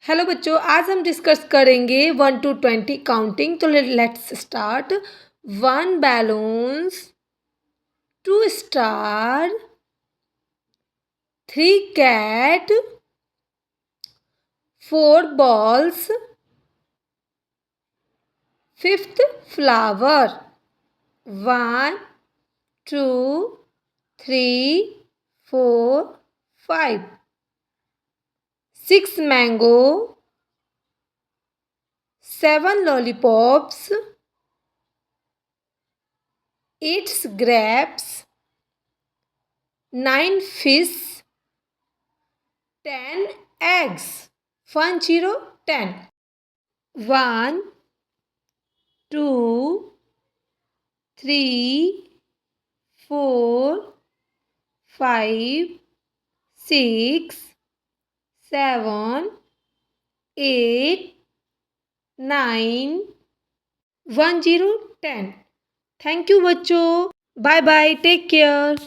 Hello बच्चों, आज हम डिस्कस करेंगे 1 to 20 काउंटिंग। तो let's start. 1 balloons, 2 star, 3 cat, 4 balls, 5th flower. 1 2 3 4 5 6 mango, 7 lollipops, 8 grapes, 9 fish, 10 eggs. 1 0 10. 1 2 3 4 5 6 7 8 9 1 0 10. Thank you बच्चों। Bye bye, take care.